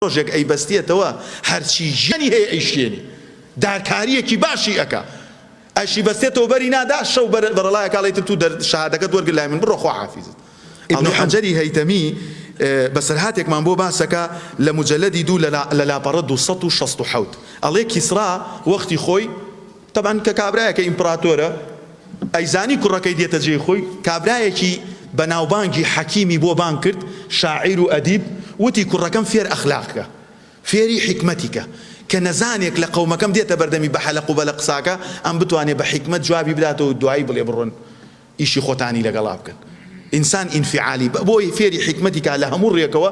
ڕۆژێک ئەیبەستێتەوە هەرچی ژیانی هەیە ئەیشێنی دارکاریەکی باشی ئەکا ئەشی بەستێتەوە بەری نادا شەو بەرەڵایە کاڵێتت تو شەهادەکەت وەرگرت لای من بڕۆ خوا حافیزت. ئیبن حەجەری هەیتەمی بەسەرهاتێکمان بۆ باسەکە لە مجەلەدی دوو لە لاپەڕە 267 ئەڵێ کیسرا وەختی خۆی طبعاً کە کابرایەکە ئیمپراتۆرە ئەیزانی کوڕەکەی دێتە جێی خۆی کابرایەکی بەناوبانگی حەکیمی بۆ بان کرد شاعیر و ئەدیب وتی کوڕەکەم فێر ئەخلاقکە فێری حکمەتیکە کە نەزانێک لە قەومەکەم دێتە بەردەمی بە حەلەق و بە لە قساکە ئەم بتوانێت بە حکمت جوابی بداتەوە دوایی بڵێ بڕۆن ئیشی خۆتانی لەگەڵا بکەن. ئینسان ئینفعالی بۆی فێری حکمەتیکە لە هەموو ڕێکەوە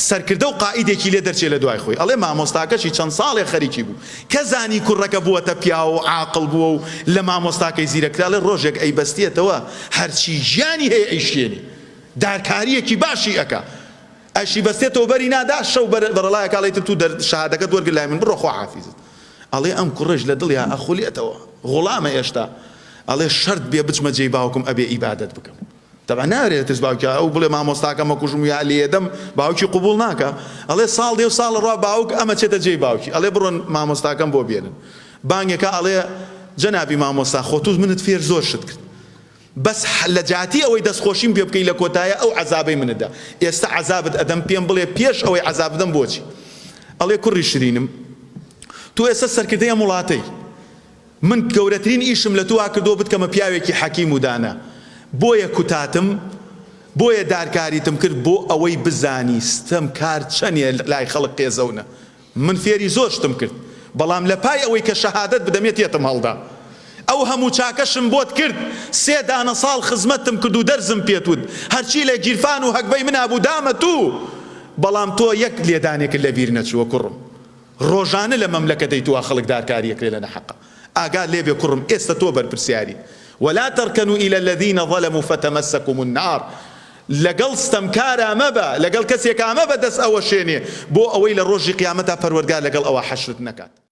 سەرکردە و قائیدێکی لێ دەرچێت لە دوای خۆی. ئەڵێ مامۆستاکەشی چەند ساڵێ خەریکی بوو کە زانی کوڕەکە بووەتە پیا و عاقڵ بووە و لە مامۆستاکەی زیرەکرا لە ڕۆژێک ئەیبەستێتەوە هەرچی ژیانی هەیە ئەیشێنی دارکاریەکی باشی ئەکا ئەشی بەستێتەوە بەری نادا شەو بەرەڵایە کاڵێتت تو شەهادەکەت وەرگرت لای من بڕۆ خوا حافیزت. ئەڵێ ئەم کوڕەش لە دڵیا ئەخولێتەوە غوڵامە ئێشتا ئەڵێ شەرت بێ بچمە جێی باوکم ئەبێ ئیبادەت بکەم. طبعا نارێت تز باوکە ئەو بڵێ مامۆستاکەمە کوژم یا لێدەم باوکی قبول ناکە ئەڵێ ساڵ دێ و ساڵ ڕوا باوک ئەمە چێتە جێی باوکی ئەڵێ بڕۆن مامۆستاکەم بۆ بێنن بانگێکە ئەڵێ جەنابی مامۆستا خۆتوز منت فێر زۆر شت کرد بەس لە جاتی ئەوەی دەستخۆشیم پێ بکەی لە کۆتایە ئەو عەزابەی منتدا ئێستا عەزابت ئەدەم پێم بڵێ پێش ئەوەی عەزاب بدەم بۆچی. ئەڵێ کوڕی شرینم تو ئێستا سەرکردەیە وڵاتەی من گەورەترین ئیشم لە تۆ کردۆ بتکەمە پیاوێکی حەکیم و دانا بۆیە کوتاتم بۆیە دارکاریتم کرد بۆ ئەوەی بزانی ستەم کار چەندێ لای خەڵک قێزەونە من فێری زۆر شتم کرد بەڵام لە پای ئەوەی کە شەهادەت بدەمێت یەتم هەڵدا ئەو هەموو چاکەشم بۆت کرد 3 دانە ساڵ خزمەتم کرد و دەرزم پێتود هەرچی لە گیرفان و هەکبەی منابوو دامە تو بەڵام تۆ یەک لێدانێکت لە بیر نەچووە کوڕم ڕۆژانە لە مەملەکەتەی تووە خەڵک دارکاریەکرێ لە نەحەقە ئاگا لێبێ کوڕم ئێستا تۆ بەرپرسیاری ولا تركنوا إلى الذين ظلموا فتمسكم النار لەگەڵ ستەمکارە مەبە لەگەڵ کەسێکا مەبە دەست ئەوە شوێنێ بۆ ئەوەی لە ڕۆژی قیامەتا پەروەردگار لەگەڵ ئەوە حەشرت نەکات.